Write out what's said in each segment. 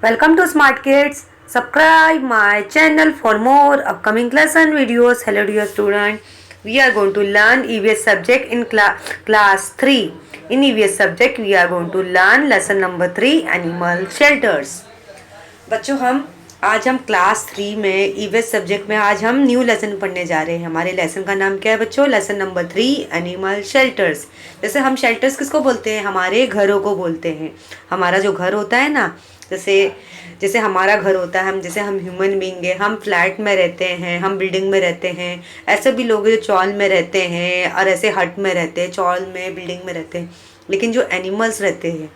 Welcome to Smart Kids. Subscribe my channel for more upcoming lesson videos. Hello dear student. We are going to learn EVS subject in class 3. In EVS subject we are going to learn lesson number 3 animal shelters. बच्चों आज हम class 3 में EVS subject में आज हम new lesson पढ़ने जा रहे हैं। हमारे लेसन का नाम क्या है बच्चों? Lesson number 3 animal shelters. जैसे हम शेल्टर्स किसको बोलते हैं? हमारे घरों को बोलते हैं। हमारा जो घर होता है ना, जैसे जैसे हमारा घर होता है, हम ह्यूमन बीइंग है, हम फ्लैट में रहते हैं, हम बिल्डिंग में रहते हैं। ऐसे भी लोग जो चौल में रहते हैं और ऐसे हट में रहते हैं, चौल में बिल्डिंग में रहते हैं। लेकिन जो एनिमल्स रहते हैं,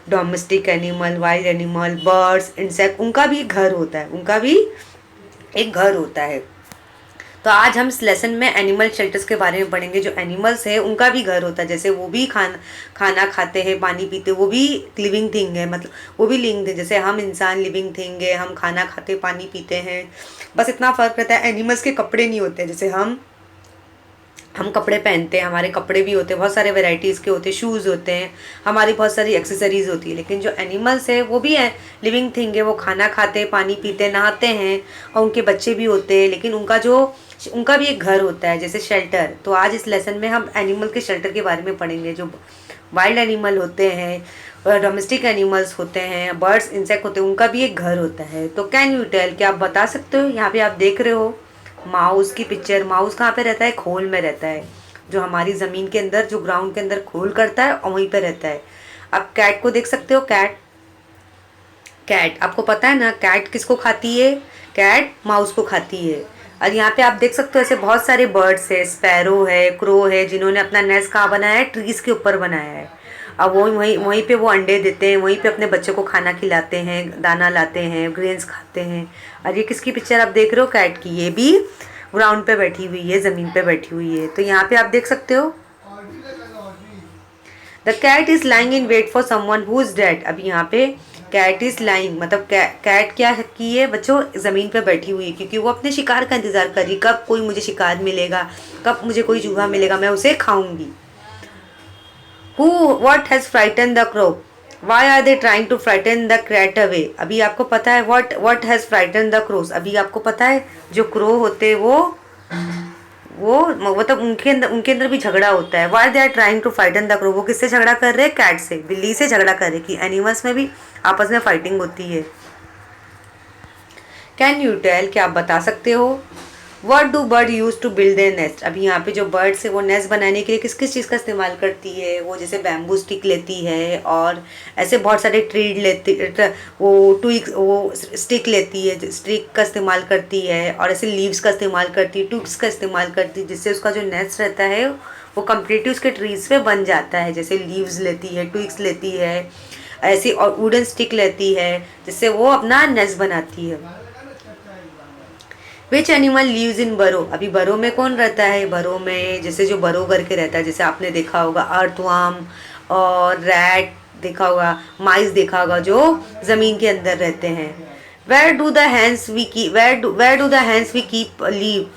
domestic animal, wild animal, birds, insect, उनका भी घर होता है, उनका भी एक घर होता है। तो आज हम इस लेसन में एनिमल शेल्टर्स के बारे में पढ़ेंगे। जो एनिमल्स है उनका भी घर होता है, जैसे वो भी खाना खाते हैं, पानी पीते, वो भी लिविंग थिंग है, मतलब वो भी लिविंग थिंग। जैसे हम इंसान लिविंग थिंग है, हम खाना खाते पानी पीते हैं, बस इतना फ़र्क रहता है। एनिमल्स के कपड़े नहीं होते, जैसे हम कपड़े पहनते हैं, हमारे कपड़े भी होते हैं, बहुत सारे वैरायटीज़ के होते हैं, शूज़ होते हैं, हमारी बहुत सारी एक्सेसरीज़ होती है। लेकिन जो एनिमल्स है वो भी है लिविंग थिंग है, वो खाना खाते हैं, पानी पीते, नहाते हैं और उनके बच्चे भी होते हैं। लेकिन उनका भी एक घर होता है, जैसे शेल्टर। तो आज इस लेसन में हम एनिमल के शेल्टर के बारे में पढ़ेंगे। जो वाइल्ड एनिमल होते हैं, डोमेस्टिक एनिमल्स होते हैं, बर्ड्स, इंसेक्ट होते हैं, उनका भी एक घर होता है। तो कैन यू टेल, क्या आप बता सकते हो? यहाँ पे आप देख रहे हो माउस की पिक्चर। माउस कहाँ पे रहता है? खोल में रहता है, जो हमारी ज़मीन के अंदर, जो ग्राउंड के अंदर खोल करता है और वहीं पे रहता है। अब कैट को देख सकते हो, कैट आपको पता है ना, कैट किसको खाती है? कैट माउस को खाती है। और यहाँ पे आप देख सकते हो ऐसे बहुत सारे बर्ड्स है, स्पैरो है, क्रो है, जिन्होंने अपना नेस्ट कहाँ बनाया है? ट्रीज़ के ऊपर बनाया है। अब वहीं पे वो अंडे देते हैं, वहीं पे अपने बच्चों को खाना खिलाते हैं, दाना लाते हैं, ग्रेन्स खाते हैं। और ये किसकी पिक्चर आप देख रहे हो? कैट की। ये भी ग्राउंड पे बैठी हुई है, ज़मीन पे बैठी हुई है। तो यहाँ पे आप देख सकते हो the cat is lying in wait for someone who is dead. अब यहाँ पे कैट इज़ लाइंग, मतलब कैट क्या की है बच्चों? ज़मीन पे बैठी हुई है, क्योंकि वो अपने शिकार का इंतज़ार कर रही, कब कोई मुझे शिकार मिलेगा, कब मुझे कोई चूहा मिलेगा, मैं उसे खाऊंगी। What has frightened the crow? Why are they trying to frighten the cat away? अभी आपको पता है what has frightened the crows? अभी आपको पता है जो क्रो होते हैं वो मतलब उनके अंदर भी झगड़ा होता है। Why they are trying to frighten the crow? वो किससे झगड़ा कर रहे हैं? कैट से, बिल्ली से झगड़ा कर रहे हैं। कि एनिमल्स में भी आपस में फाइटिंग होती है। कैन यू टेल, क्या आप बता सकते हो? What do bird use to build their nest? अभी यहाँ पे जो बर्ड्स है वो नेस्ट बनाने के लिए किस किस चीज़ का इस्तेमाल करती है? वो जैसे बैम्बू स्टिक लेती है और ऐसे बहुत सारे ट्रीड लेती, वो स्टिक लेती है, स्टिक का इस्तेमाल करती है, और ऐसे लीव्स का इस्तेमाल करती है, ट्विग्स का इस्तेमाल करती है, जिससे उसका जो नेस्ट रहता है वो कम्प्लीटली उसके ट्रीज पे बन जाता है। जैसे लीव्स लेती है, ट्विग्स लेती है ऐसी, और वुडन स्टिक लेती है, जिससे वो अपना नेस्ट बनाती है। विच एनिमल लीव्स इन बरो? अभी बरो में कौन रहता है? बरो में जैसे जो बरो करके रहता है, जैसे आपने देखा होगा अर्थवर्म और रैट देखा होगा, माइस देखा होगा, जो ज़मीन के अंदर रहते हैं। Where do the hens we keep live?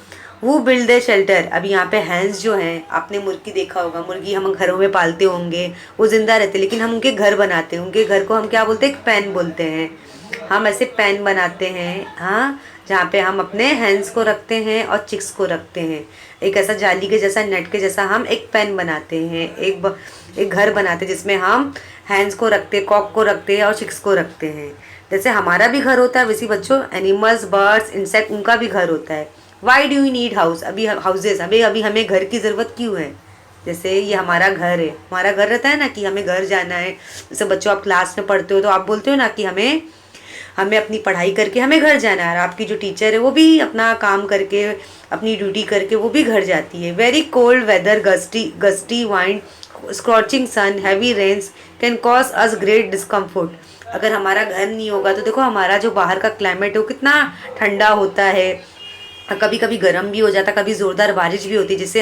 वो बिल्ड द शेल्टर। अभी यहाँ पे हैंस जो हैं, आपने मुर्गी देखा होगा, मुर्गी हम घरों में पालते होंगे, वो जिंदा रहते हैं, लेकिन हम उनके घर बनाते हैं। उनके घर को हम क्या बोलते हैं? पेन बोलते हैं। हम ऐसे पेन बनाते हैं, हाँ, जहाँ पे हम अपने हैंस को रखते हैं और चिक्स को रखते हैं। एक ऐसा जाली के जैसा, नेट के जैसा हम एक पेन बनाते हैं, एक घर बनाते हैं, जिसमें हम हैंस को रखते हैं, कॉक को रखते हैं और चिक्स को रखते हैं। जैसे हमारा भी घर होता है, वैसे बच्चों एनिमल्स, बर्ड्स, इंसेक्ट, उनका भी घर होता है। Why do you need house? अभी हाउसेज, अभी हमें घर की ज़रूरत क्यों है? जैसे ये हमारा घर है, हमारा घर रहता है ना कि हमें घर जाना है। जैसे बच्चों आप क्लास में पढ़ते हो तो आप बोलते हो ना कि हमें अपनी पढ़ाई करके हमें घर जाना है। और आपकी जो टीचर है वो भी अपना काम करके, अपनी ड्यूटी करके वो भी घर जाती है। Very cold weather, gusty wind, scorching sun, heavy rains can cause us great discomfort. अगर हमारा घर नहीं होगा तो देखो हमारा जो बाहर का क्लाइमेट है वो कितना ठंडा होता है, कभी कभी गर्म भी हो जाता, कभी ज़ोरदार बारिश भी होती है, जिससे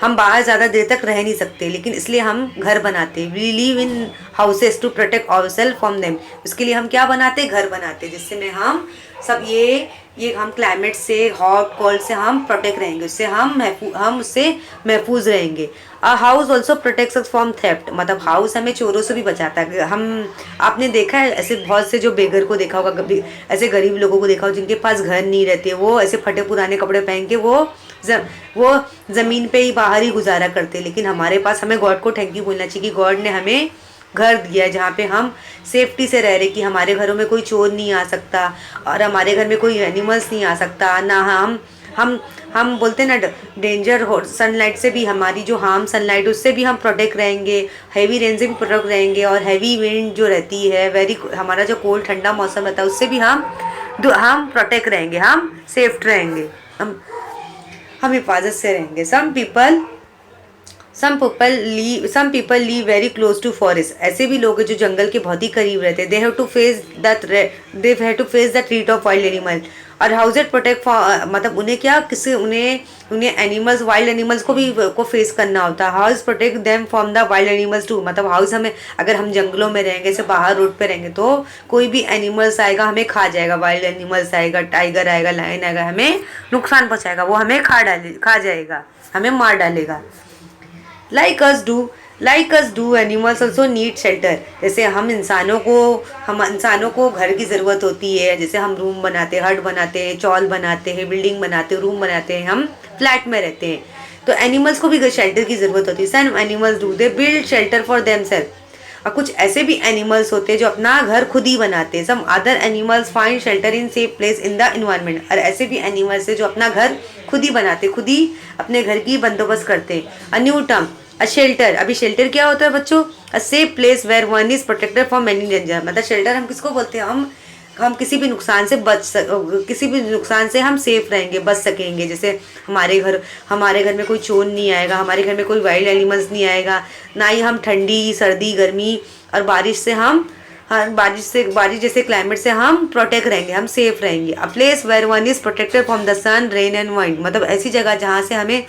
हम बाहर ज़्यादा देर तक रह नहीं सकते। लेकिन इसलिए हम घर बनाते, we live in houses to protect our self from them. उसके लिए हम क्या बनाते? घर बनाते, जिससे में हम सब ये ये हम क्लाइमेट से, हॉट कोल्ड से हम प्रोटेक्ट रहेंगे, उससे हम उससे महफूज रहेंगे। A house also protects us from theft, मतलब हाउस हमें चोरों से भी बचाता है। हम आपने देखा है ऐसे बहुत से जो बेघर को देखा होगा, कभी ऐसे गरीब लोगों को देखा हो जिनके पास घर नहीं रहते, वो ऐसे फटे पुराने कपड़े पहन के वो ज़मीन पे ही बाहर ही गुजारा करते। लेकिन हमारे पास, हमें गॉड को थैंक यू बोलना चाहिए कि गॉड ने हमें घर दिया है जहाँ पे हम सेफ्टी से रह रहे, कि हमारे घरों में कोई चोर नहीं आ सकता और हमारे घर में कोई एनिमल्स नहीं आ सकता ना। हम बोलते हैं ना डेंजर हो सनलाइट से भी, हमारी जो हार्म सनलाइट उससे भी हम प्रोटेक्ट रहेंगे, हैवी रेन से भी प्रोटेक्ट रहेंगे, और हैवी विंड जो रहती है, हमारा जो कोल्ड ठंडा मौसम रहता है उससे भी हम प्रोटेक्ट रहेंगे, हम सेफ रहेंगे, हम हिफाजत से रहेंगे। Some people live very close to forest, ऐसे भी लोग हैं जो जंगल के बहुत ही करीब रहते हैं। They have to face the threat of wild animal. और हाउस इट प्रोटेक्ट, मतलब उन्हें क्या, किसी उन्हें एनिमल्स, वाइल्ड एनिमल्स को फेस करना होता है। House protect them from the wild animals too, मतलब हाउस हमें, अगर हम जंगलों में रहेंगे, जैसे बाहर रोड पे रहेंगे, तो कोई भी एनिमल्स आएगा हमें खा जाएगा, वाइल्ड एनिमल्स आएगा, टाइगर आएगा, लायन आएगा, हमें नुकसान पहुँचाएगा, वो हमें खा जाएगा, हमें मार डालेगा। Like us do animals also need shelter, जैसे हम इंसानों को घर की ज़रूरत होती है, जैसे हम रूम बनाते हैं, हट बनाते हैं, चौल बनाते हैं, बिल्डिंग बनाते हैं, रूम बनाते हैं, हम फ्लैट में रहते हैं, तो एनिमल्स को भी शेल्टर की ज़रूरत होती है। Some animals do they build shelter for themselves, और कुछ ऐसे भी एनिमल्स होते हैं जो अपना घर खुद ही बनाते हैं। Some other animals find shelter in safe place in the environment, और ऐसे भी एनिमल्स है जो अपना घर खुद ही बनाते, खुद ही अपने घर की बंदोबस्त करते हैं। A new term, a shelter, अभी शेल्टर क्या होता है बच्चों? A safe place where one is protected from any danger, मतलब शेल्टर हम किसको बोलते हैं? हम किसी भी नुकसान से हम सेफ रहेंगे, बच सकेंगे। जैसे हमारे घर में कोई चोर नहीं आएगा, हमारे घर में कोई वाइल्ड एनिमल्स नहीं आएगा, ना ही हम ठंडी, सर्दी, गर्मी और बारिश जैसे क्लाइमेट से हम प्रोटेक्ट रहेंगे, हम सेफ रहेंगे। A place where one is protected from the sun, rain and wind, मतलब ऐसी जगह जहाँ से हमें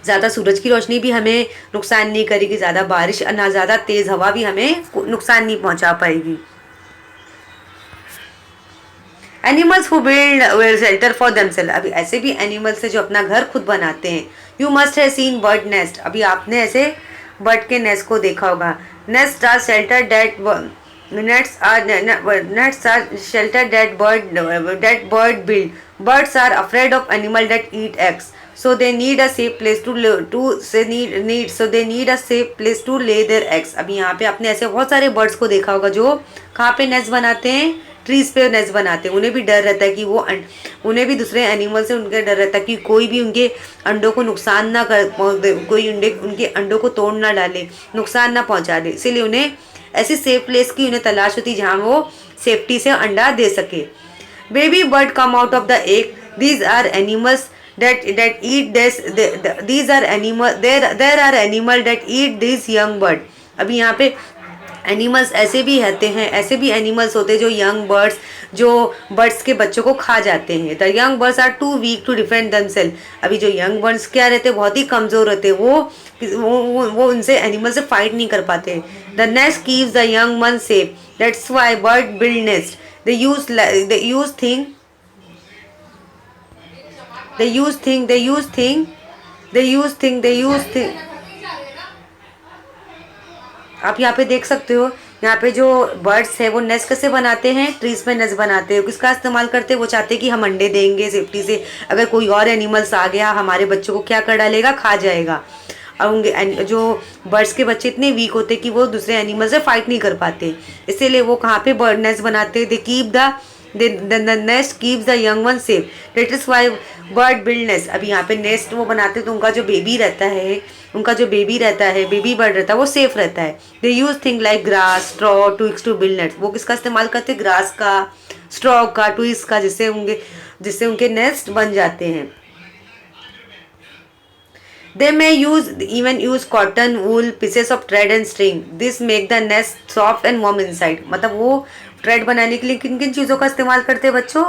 ज़्यादा सूरज की रोशनी भी हमें नुकसान नहीं करेगी, ज़्यादा बारिश ना ज़्यादा तेज़ हवा भी हमें नुकसान नहीं पहुंचा पाएगी। Animals who build shelter for themselves, अभी ऐसे भी एनिमल्स है जो अपना घर खुद बनाते हैं। You must have seen bird nest, अभी आपने ऐसे बर्ड के नेस्ट को देखा होगा। Nest are shelter that bird build. Birds are afraid of animal that eat eggs, so they need a safe place to lay their eggs. अभी यहाँ पे आपने ऐसे बहुत सारे बर्ड्स को देखा होगा जो कहाँ पे नेस्ट बनाते हैं? ट्रीज पे नेस्ट बनाते हैं। उन्हें भी डर रहता है कि उन्हें भी दूसरे एनिमल से उनका डर रहता है कि कोई भी उनके अंडों को नुकसान ना कर, कोई उनके अंडों को तोड़ ना डाले, नुकसान ना पहुँचा दे, इसीलिए उन्हें ऐसी सेफ प्लेस की उन्हें तलाश होती जहाँ वो सेफ्टी से अंडा दे सके। Baby bird come out of the egg, these are animals that eat this, these are animal, there are animal that eat these young bird। अभी यहाँ पे एनिमल्स ऐसे भी रहते हैं, ऐसे भी एनिमल्स होते हैं जो यंग बर्ड्स, जो बर्ड्स के बच्चों को खा जाते हैं। The young birds are too weak to defend themselves, अभी जो यंग बर्ड्स क्या रहते हैं? बहुत ही कमज़ोर रहते हैं, वो उनसे एनिमल से फाइट नहीं कर पाते। The nest keeps the young one safe, that's why bird build nest. They use thing। आप यहाँ पे देख सकते हो, यहाँ पे जो बर्ड्स है वो नेस्ट कैसे बनाते हैं? ट्रीज पे नेस्ट बनाते हैं। किसका इस्तेमाल करते हैं? वो चाहते हैं कि हम अंडे देंगे सेफ्टी से, अगर कोई और एनिमल्स आ गया हमारे बच्चों को क्या कर डालेगा? खा जाएगा। और जो बर्ड्स के बच्चे इतने वीक होते हैं कि वो दूसरे एनिमल से फाइट नहीं कर पाते, इसीलिए वो कहाँ पे बर्ड नेस्ट बनाते हैं? They keep the nest keeps the young one safe, that is why bird build nest. अभी यहाँ पे नेस्ट वो बनाते हैं तो उनका जो बेबी रहता है, बेबी बर्ड रहता है, वो सेफ रहता है। They use thing like grass, straw, twigs to build nest. वो किसका इस्तेमाल करते हैं? ग्रास का, स्ट्रॉ का, ट्विग्स का, जिससे उनके नेस्ट बन जाते हैं। They may even use cotton, wool, pieces of thread and string. This make the nest soft and warm inside। मतलब वो थ्रेड बनाने के लिए किन किन चीज़ों का इस्तेमाल करते हैं बच्चों?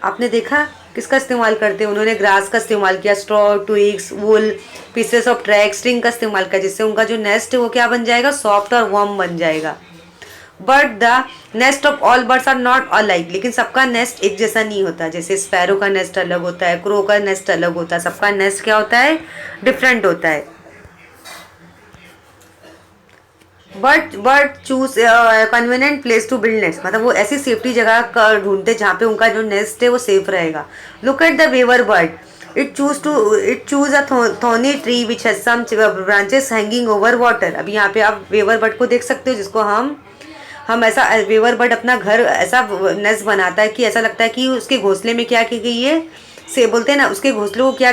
आपने देखा किसका इस्तेमाल करते हैं? उन्होंने ग्रास का इस्तेमाल किया, straw, twigs, wool, pieces of thread, string का इस्तेमाल किया, जिससे उनका जो नेस्ट है वो क्या बन जाएगा? सॉफ्ट और वार्म बन जाएगा। But the nest of all birds are not alike, लेकिन सबका नेस्ट एक जैसा नहीं होता। जैसे स्पैरो का नेस्ट अलग होता है, क्रो का नेस्ट अलग होता है, सबका नेस्ट क्या होता है, डिफरेंट होता है। But choose convenient place to build nest, मतलब वो ऐसी सेफ्टी जगह ढूंढते जहाँ पे उनका जो नेस्ट है वो सेफ रहेगा। Look at the weaver bird, it choose a thorny tree which has some branches hanging over water. अभी यहाँ पे आप वेवर बर्ड को देख सकते हो, जिसको हम ऐसा, वेवर बर्ड अपना घर ऐसा नेस्ट बनाता है कि ऐसा लगता है कि उसके घोंसले में क्या की गई है, से बोलते हैं ना, उसके घोंसले को किया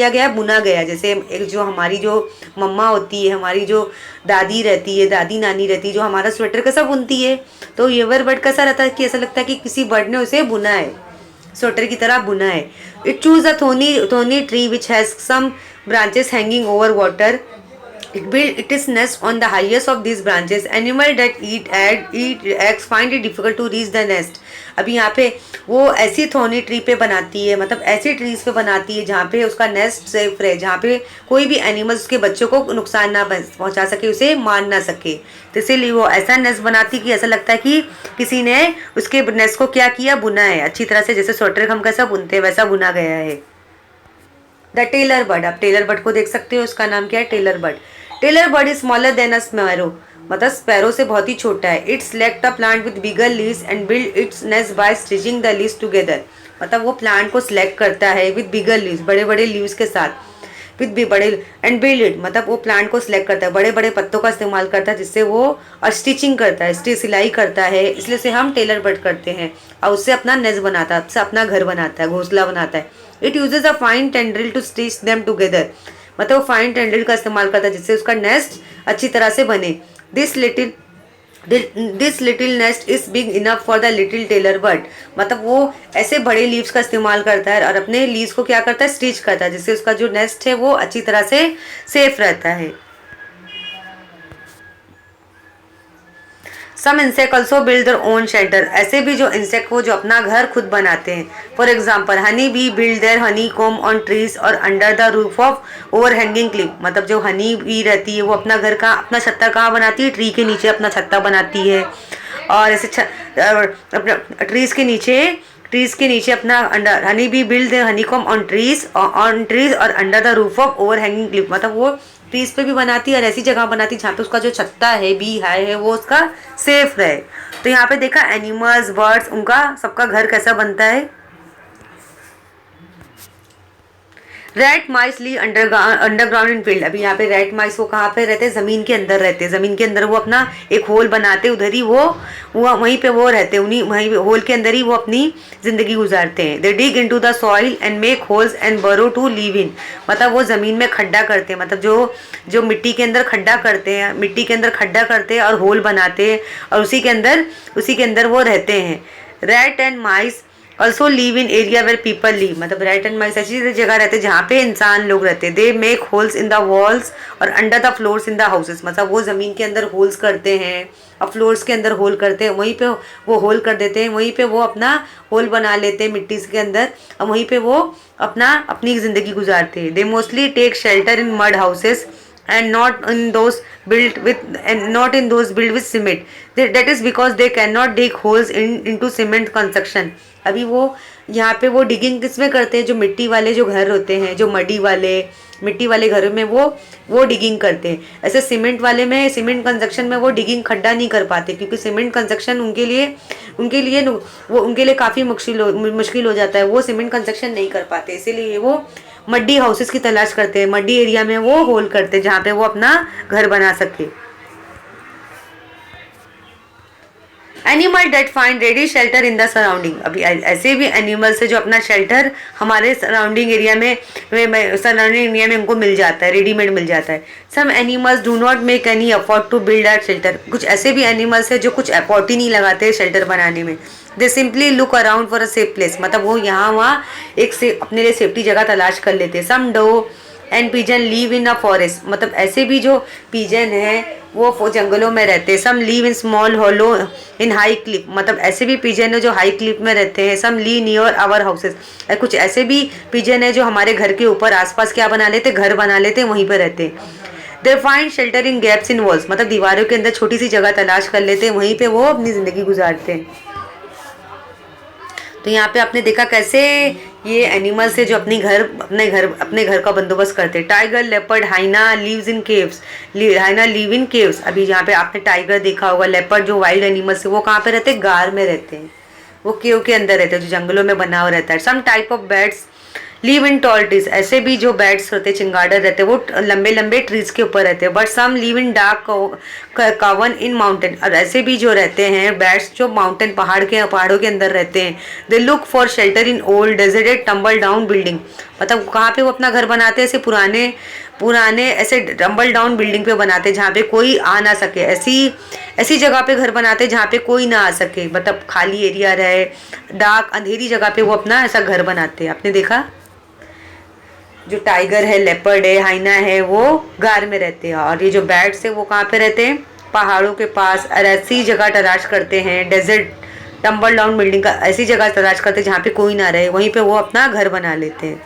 गया बुना गया। जैसे एक जो हमारी जो मम्मा होती है, हमारी जो दादी रहती है, दादी नानी रहती है, जो हमारा स्वेटर कैसा बुनती है, तो वेवर बर्ड कैसा रहता है कि ऐसा लगता है कि किसी बर्ड ने उसे बुना है, स्वेटर की तरह बुना है। It choose a thorny tree which has some branches hanging over water, it build its nest on the highest of these branches. Animal that eat eggs find it difficult to reach the nest. अभी यहाँ पे वो ऐसी थोनी tree पे बनाती है, मतलब ऐसी ट्रीज पे बनाती है जहाँ पे उसका नेस्ट सेफ रहे, जहाँ पे कोई भी एनिमल्स उसके बच्चों को नुकसान ना पहुँचा सके, उसे मार ना सके। तो इसीलिए वो ऐसा नेस्ट बनाती कि ऐसा लगता है कि किसी ने उसके नेस्ट को क्या किया, बुना है अच्छी तरह से, जैसे स्वेटर हम कैसा बुनते हैं वैसा बुना गया है। द टेलर बर्ड, आप टेलर बर्ड को देख सकते हो, उसका नाम क्या है, tailor bird. Tailor bird is smaller than a sparrow, मतलब स्पैरो से बहुत ही छोटा है। It select a plant with bigger leaves and build its nest by stitching the leaves together, मतलब वो प्लांट को सिलेक्ट करता है विद बिगर लीव्स, बड़े बड़े लीव्स के साथ, विद भी बड़े, एंड बिल्ड इट, मतलब वो प्लांट को सिलेक्ट करता है, बड़े बड़े पत्तों का इस्तेमाल करता है, जिससे वो और स्टिचिंग करता है, सिलाई करता है, इसलिए से हम टेलर बर्ड करते हैं। और उससे अपना नेस्ट बनाता है, उससे अपना घर बनाता है, घोंसला बनाता है। It uses a fine tendril to stitch them together, मतलब वो फाइन टेंड्रिल का इस्तेमाल करता है जिससे उसका नेस्ट अच्छी तरह से बने। This little nest is big enough for the little tailor bird, मतलब वो ऐसे बड़े लीव्स का इस्तेमाल करता है और अपने लीव्स को क्या करता है, स्टिच करता है, जिससे उसका जो नेस्ट है वो अच्छी तरह से सेफ रहता है। Some insect also build their own shelter, ऐसे भी जो इंसेक्ट वो जो अपना घर खुद बनाते हैं। For example honey bee build their honey comb on trees और under the roof of over hanging cliff, मतलब जो हनी बी रहती है वो अपना घर का अपना छत्ता कहाँ बनाती है, ट्री के नीचे अपना छत्ता बनाती है। और ऐसे ट्रीज के नीचे अपना under, honey bee build their honey comb on trees और under the roof of over hanging cliff, मतलब वो ट्रीज पे भी बनाती है और ऐसी जगह बनाती है जहाँ पे उसका जो छत्ता है, बी हाई है, वो उसका सेफ रहे। तो यहाँ पे देखा एनिमल्स, बर्ड्स, उनका सबका घर कैसा बनता है। Rat mice live underground in field, अभी यहाँ पे रेट माइस वो कहाँ पे रहते हैं, ज़मीन के अंदर रहते हैं। ज़मीन के अंदर वो अपना एक होल बनाते, उधर ही वो वहीं पे वो रहते हैं, उन्हीं वहीं होल के अंदर ही वो अपनी ज़िंदगी गुजारते हैं। They dig into the soil and make holes and burrow to live in, मतलब वो ज़मीन में खड्डा करते हैं, मतलब जो मिट्टी के अंदर खड्डा करते हैं, मिट्टी के अंदर खड्डा करते हैं और होल बनाते हैं और उसी के अंदर वो रहते हैं। Rat and mice also live in area where people live, मतलब रैट एंड माइस ऐसी जगह रहते हैं जहाँ पे इंसान लोग रहते हैं। They make holes in the walls और under the floors in the houses, मतलब वो ज़मीन के अंदर होल्स करते हैं और फ्लोर्स के अंदर होल करते हैं, वहीं पे वो होल कर देते हैं, वहीं पे वो अपना होल बना लेते हैं मिट्टी के अंदर और वहीं पे वो अपनी ज़िंदगी गुजारते हैं। They mostly take shelter in mud houses and not in those built with cement, that is because they cannot dig holes into cement construction। अभी वो यहाँ पे वो डिगिंग किसमें करते हैं, जो मिट्टी वाले जो घर होते हैं, जो मिट्टी वाले घरों में वो डिगिंग करते हैं। ऐसे सीमेंट कंस्ट्रक्शन में वो डिगिंग खड्डा नहीं कर पाते, क्योंकि सीमेंट कंस्ट्रक्शन उनके लिए काफ़ी मुश्किल हो जाता है, वो सीमेंट कंस्ट्रक्शन नहीं कर पाते, इसीलिए वो मड्डी हाउसेस की तलाश करते हैं, मड्डी एरिया में वो होल करते हैं जहाँ पे वो अपना घर बना सके। Animal that find ready shelter in the surrounding, अभी ऐसे भी एनिमल्स है जो अपना शेल्टर हमारे सराउंडिंग एरिया में उनको मिल जाता है, रेडीमेड मिल जाता है। Some animals do not make any effort to build that shelter, कुछ ऐसे भी एनिमल्स है जो कुछ एफर्ट ही नहीं लगाते शेल्टर बनाने में। दे simply look around for a safe place, मतलब वो यहाँ वहाँ अपने लिए सेफ्टी जगह तलाश कर लेते हैं। Some dove and pigeon live in a forest, मतलब ऐसे भी जो पिजन है वो जंगलों में रहते हैं। Some live in small hollow in high cliff, मतलब ऐसे भी पिजन है जो हाई क्लिप में रहते हैं। Some leave near our houses, कुछ ऐसे भी पिजन है जो हमारे घर के ऊपर आसपास क्या बना लेते, घर बना लेते हैं, वहीं पर रहते हैं। They find shelter in gaps in walls, मतलब दीवारों के अंदर छोटी सी जगह तलाश कर लेते हैं, वहीं पे वो अपनी ज़िंदगी गुजारते हैं। तो यहाँ पे आपने देखा कैसे ये एनिमल्स है जो अपने घर का बंदोबस्त करते हैं। Tiger, leopard, hyena lives in caves, hyena live in caves. अभी यहाँ पे आपने टाइगर देखा होगा, लेपर्ड जो वाइल्ड एनिमल्स है वो कहाँ पे रहते हैं, गार में रहते हैं, वो केव के अंदर रहते हैं जो जंगलों में बना हुआ रहता है। Some type of bats live in tall trees, ऐसे भी जो बैट्स होते हैं चिंगाड़र रहते हैं वो लंबे लंबे ट्रीज के ऊपर रहते हैं। But some live in dark caves in mountain, और ऐसे भी जो रहते हैं बैट्स जो माउंटेन पहाड़ों के अंदर रहते हैं। They look for shelter in old deserted tumble down building, मतलब कहाँ पे वो अपना घर बनाते हैं, ऐसे पुराने पुराने ऐसे टम्बल डाउन बिल्डिंग पे बनाते हैं जहाँ पे कोई आ ना सके, ऐसी ऐसी जगह पे घर बनाते हैं जहाँ पे कोई ना आ सके, मतलब खाली एरिया रहे, डार्क अंधेरी जगह पे वो अपना ऐसा घर बनाते हैं। आपने देखा जो टाइगर है, लेपर्ड है, हाइना है, वो गार में रहते हैं, और ये जो बैट्स है वो कहाँ पे रहते हैं, पहाड़ों के पास, और ऐसी जगह तलाश करते हैं, डेजर्ट टम्बल डाउन बिल्डिंग का ऐसी जगह तलाश करते हैं जहाँ पे कोई ना रहे, वहीं पे वो अपना घर बना लेते हैं।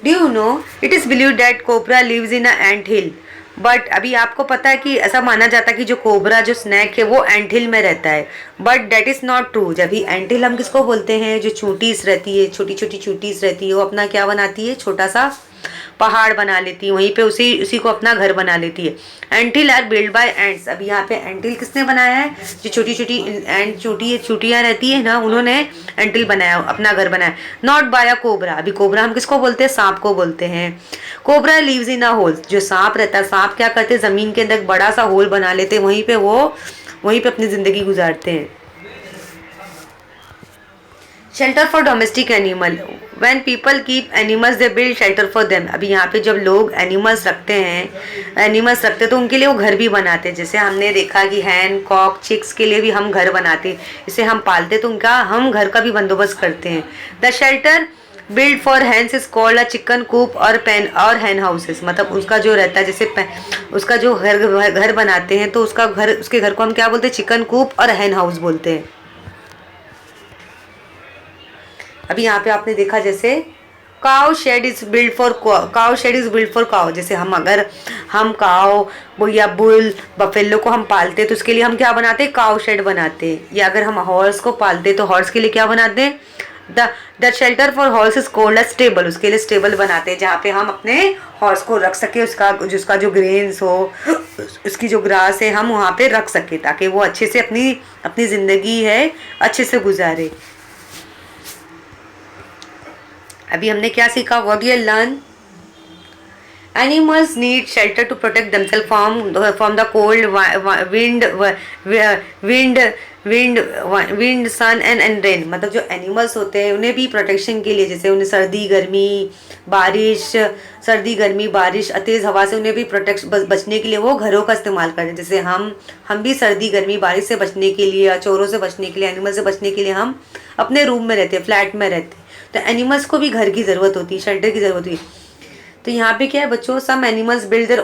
Do you know it is believe that cobra lives in a ant hill, but अभी आपको पता है कि ऐसा माना जाता है कि जो कोबरा जो स्नैक है वो एंट हिल में रहता है, but that is not true. जब भी एंट हिल हम किसको बोलते हैं, जो चूंटीस रहती है, छोटी छोटी चूंटीस रहती है, वो अपना क्या बनाती है, छोटा सा पहाड़ बना लेती है, वहीं पे उसी उसी को अपना घर बना लेती है। Anthill are build by ants, अभी यहाँ पे एंटिल किसने बनाया है, जो छोटी छोटी एंट चूटियाँ रहती है ना, उन्होंने एंटिल बनाया, अपना घर बनाया। नॉट बाय अ कोबरा, अभी कोबरा हम किसको बोलते हैं, सांप को बोलते हैं। Cobra lives in a hole, जो सांप रहता है, सांप क्या करते हैं, जमीन के अंदर एक बड़ा सा होल बना लेते हैं, वहीं पे अपनी जिंदगी गुजारते हैं। Shelter for domestic animal, when people keep animals they build shelter for them, अभी यहाँ पे जब लोग एनिमल्स रखते हैं तो उनके लिए वो घर भी बनाते हैं। जैसे हमने देखा कि हैन, कॉक, चिक्स के लिए भी हम घर बनाते हैं, इसे हम पालते तो उनका हम घर का भी बंदोबस्त करते हैं। The shelter build for hens is called a chicken coop और पेन और हैन हाउसेस, मतलब उसका जो रहता है जैसे उसका जो घर बनाते हैं तो उसके घर को हम क्या बोलते हैं, चिकन कूप और हैन हाउस बोलते हैं। अभी यहाँ पे आपने देखा जैसे cow shade is build for cow, जैसे हम काउ या बुल बफेलो को हम पालते तो उसके लिए हम क्या बनाते हैं, काउ शेड बनाते हैं। या अगर हम हॉर्स को पालते तो हॉर्स के लिए क्या बनाते हैं, the shelter for horse is called a stable, उसके लिए स्टेबल बनाते हैं जहाँ पे हम अपने हॉर्स को रख सके, उसका जो ग्रेन्स हो, उसकी जो ग्रास है हम वहाँ पे रख सके, ताकि वो अच्छे से अपनी ज़िंदगी है अच्छे से गुजारे। अभी हमने क्या सीखा, what you learn, animals need shelter to protect themselves from the cold, wind sun and rain, मतलब जो एनिमल्स होते हैं उन्हें भी प्रोटेक्शन के लिए, जैसे उन्हें सर्दी गर्मी बारिश तेज़ हवा से उन्हें भी बचने के लिए वो घरों का इस्तेमाल करते हैं। जैसे हम भी सर्दी गर्मी बारिश से बचने के लिए या चोरों से बचने के लिए, एनिमल से बचने के लिए हम अपने रूम में रहते हैं, फ्लैट में रहते हैं, तो एनिमल्स को भी घर की ज़रूरत होती है, शेल्टर की ज़रूरत होती है। तो यहाँ पे क्या है बच्चों, some animals build their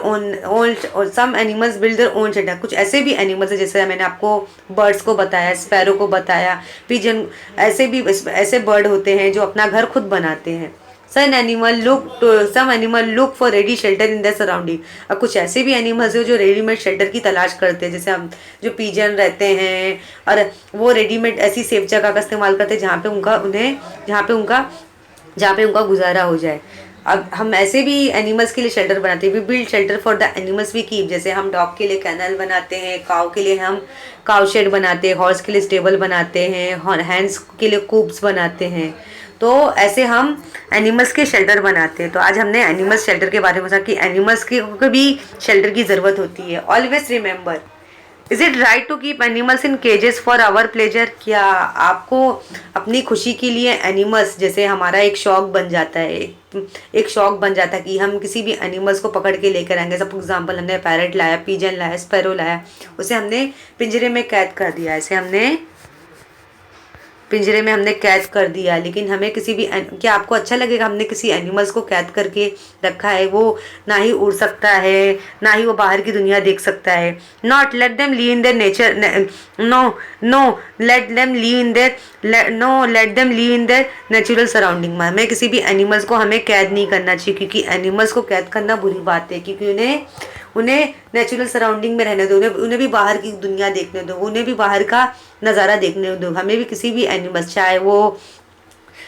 own shelter, कुछ ऐसे भी एनिमल्स है जैसे मैंने आपको बर्ड्स को बताया, स्पैरो को बताया, पिजन, ऐसे बर्ड होते हैं जो अपना घर खुद बनाते हैं। Some animal look for ready shelter in their surrounding, और कुछ ऐसे भी एनिमल्स है जो रेडीमेड शेल्टर की तलाश करते हैं, जैसे हम जो पिजन रहते हैं, और वो रेडीमेड ऐसी सेफ जगह का इस्तेमाल करते हैं जहाँ पे उनका गुजारा हो जाए। अब हम ऐसे भी एनिमल्स के लिए शेल्टर बनाते हैं, we build shelter for the animals we keep, जैसे हम डॉग के लिए कैनल बनाते हैं, काऊ के लिए हम काऊ शेड बनाते हैं, हॉर्स के लिए स्टेबल बनाते हैं, हैंड्स के लिए कूप्स बनाते हैं, तो ऐसे हम एनिमल्स के शेल्टर बनाते हैं। तो आज हमने एनिमल्स शेल्टर के बारे में समझा कि एनिमल्स को भी शेल्टर की ज़रूरत होती है। Always remember, is it right to keep animals in cages for our pleasure, क्या आपको अपनी खुशी के लिए एनिमल्स, जैसे हमारा एक शौक बन जाता है कि हम किसी भी एनिमल्स को पकड़ के लेकर आएंगे, फॉर एग्जांपल हमने पैरट लाया, पिजन लाया, स्पैरो लाया, उसे हमने पिंजरे में कैद कर दिया, ऐसे हमने पिंजरे में हमने कैद कर दिया, लेकिन हमें किसी भी क्या आपको अच्छा लगेगा हमने किसी एनिमल्स को कैद करके रखा है? वो ना ही उड़ सकता है, ना ही वो बाहर की दुनिया देख सकता है। Not let them live in their nature, no no let them live in their, no let them live in their natural surrounding. हमें किसी भी एनिमल्स को हमें कैद नहीं करना चाहिए, क्योंकि एनिमल्स को कैद करना बुरी बात है, क्योंकि उन्हें उन्हें नेचुरल सराउंडिंग में रहने दो, उन्हें भी बाहर की दुनिया देखने दो, उन्हें भी बाहर का नज़ारा देखने दो। हमें भी किसी भी एनिमल्स, चाहे वो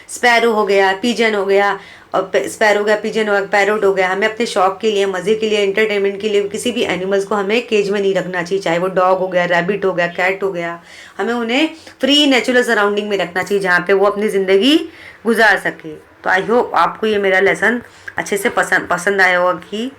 स्पैरो हो गया, पिजन हो गया, और स्पैरो हो गया, पिजन हो गया, पैरोट हो गया, हमें अपने शौक के लिए, मज़े के लिए, एंटरटेनमेंट के लिए किसी भी एनिमल्स को हमें केज में नहीं रखना चाहिए। चाहे वो डॉग हो गया, रैबिट हो गया, कैट हो गया, हमें उन्हें फ्री नेचुरल सराउंडिंग में रखना चाहिए, जहाँ पे वो अपनी ज़िंदगी गुजार सके। तो आई होप आपको ये मेरा लेसन अच्छे से पसंद आया होगा कि